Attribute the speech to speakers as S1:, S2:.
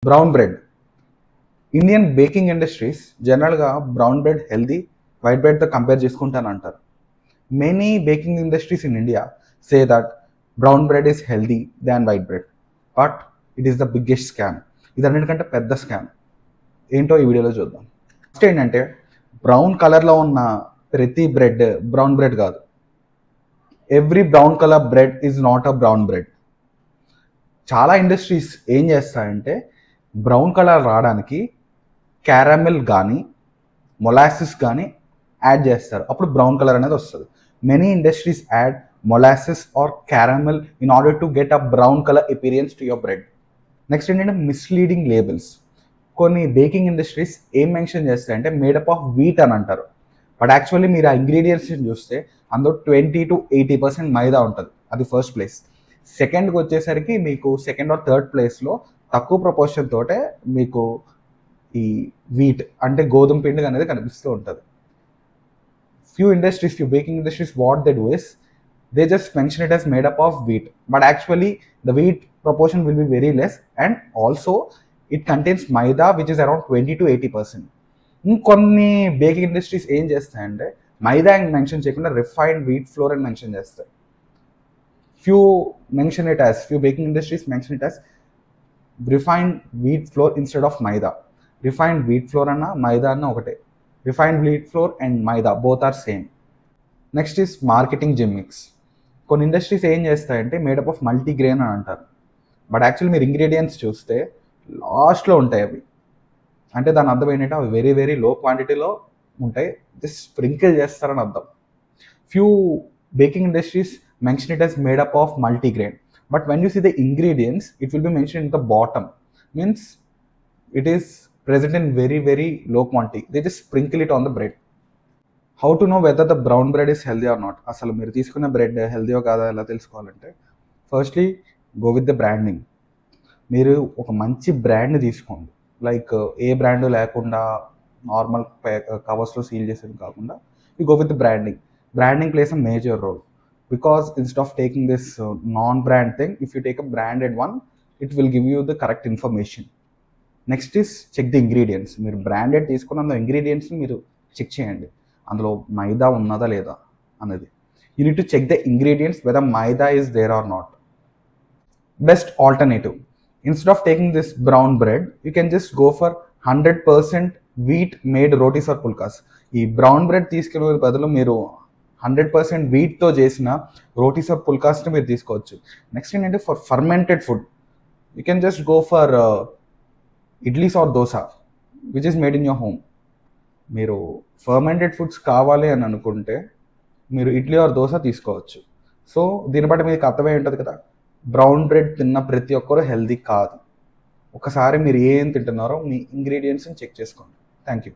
S1: Brown bread. Indian baking industries జనరల్గా brown bread healthy, white బ్రెడ్తో compare చేసుకుంటానంటారు. Many baking industries in India say that brown bread is healthy than white bread, but it is the biggest scam. ఇది అన్నిటికంటే పెద్ద scam. ఏంటో ఈ వీడియోలో చూద్దాం. ఫస్ట్ ఏంటంటే, బ్రౌన్ కలర్లో ఉన్న ప్రతి బ్రెడ్ బ్రౌన్ బ్రెడ్ కాదు. Every brown colour bread is not a brown bread. చాలా ఇండస్ట్రీస్ ఏం చేస్తాయంటే, బ్రౌన్ కలర్ రావడానికి క్యారమెల్ కానీ మొలాసిస్ కానీ యాడ్ చేస్తారు, అప్పుడు బ్రౌన్ కలర్ అనేది వస్తుంది. Many industries add molasses or caramel in order to get a brown colour appearance to your bread. Next ఏంటంటే, మిస్లీడింగ్ లేబుల్స్. కొన్ని బేకింగ్ ఇండస్ట్రీస్ ఏం మెన్షన్ చేస్తాయంటే మేడప్ ఆఫ్ వీట్ అని అంటారు, బట్ యాక్చువల్లీ మీరు ఆ ఇంగ్రీడియంట్స్ని చూస్తే అందులో 20 to 80% మైదా ఉంటుంది. అది ఫస్ట్ ప్లేస్. సెకండ్కి వచ్చేసరికి మీకు సెకండ్ ఆర్ థర్డ్ ప్లేస్లో తక్కువ ప్రపోర్షన్ తోటే మీకు ఈ వీట్ అంటే గోధుమ పిండి అనేది కనిపిస్తూ ఉంటుంది. Few baking industries what they do is they just mention it as made up of wheat, but actually the wheat proportion will be very less, and also it contains maida which is around 20 to 80%. ఇంకొన్ని baking industries ఏం చేస్తాయంటే మైదా అని mention చేయకుండా refined wheat flour అని mention చేస్తాయి. Few baking industries mention it as refined wheat flour instead of maida. Refined wheat flour అన్న మైదా అన్న ఒకటే. Refined wheat flour and maida both are same. Next is marketing gimmicks. కొన్ని ఇండస్ట్రీస్ ఏం చేస్తాయంటే made up of multigrain అని అంటారు, బట్ యాక్చువల్లీ మీరు ingredients చూస్తే లాస్ట్లో ఉంటాయి అవి. అంటే దాని అర్థం ఏంటంటే అవి వెరీ వెరీ లో క్వాంటిటీలో ఉంటాయి, జస్ట్ స్ప్రింకిల్ చేస్తారని అర్థం. Few baking industries mention it as made up of multigrain, but when you see the ingredients it will be mention in the bottom, means it is present in very very low quantity. They just sprinkle it on the bread. How to know whether the brown bread is healthy or not? అసలు మీరు తీసుకున్న bread హెల్దీయో కాదా ఎలా తెలుసుకోవాలంటే, firstly go with the branding. మీరు ఒక మంచి బ్రాండ్ని తీసుకోండి, లైక్ ఏ బ్రాండ్ లేకుండా నార్మల్ కవర్స్లో సీల్ చేసేది కాకుండా you go with the branding. Branding plays a major role, because instead of taking this non brand thing, if you take a branded one it will give you the correct information. Next is check the ingredients. మీరు branded తీసుకున్న అందులో ఇంగ్రీడియంట్స్ని మీరు check చేయండి, అందులో మైదా ఉన్నదా లేదా అనేది. You need to check the ingredients whether maida is there or not. Best alternative, instead of taking this brown bread you can just go for 100% wheat made rotis or pulkas. ఈ బ్రౌన్ బ్రెడ్ తీసుకునే బదులు మీరు 100% వీట్తో చేసిన రోటీస్ ఆర్ పుల్కాస్ని మీరు తీసుకోవచ్చు. నెక్స్ట్ ఏంటంటే, for fermented food you can just go for idlis or dosa which is made in your home. మీరు fermented foods కావాలి అని అనుకుంటే మీరు ఇడ్లీ ఆర్ దోశ తీసుకోవచ్చు. సో దీన్ని బట్టి మీకు అర్థమై ఉంటుంది కదా, బ్రౌన్ బ్రెడ్ తిన్న ప్రతి ఒక్కరూ హెల్దీ కాదు. ఒకసారి మీరు ఏం తింటున్నారో మీ ఇంగ్రీడియంట్స్ని చెక్ చేసుకోండి. Thank you.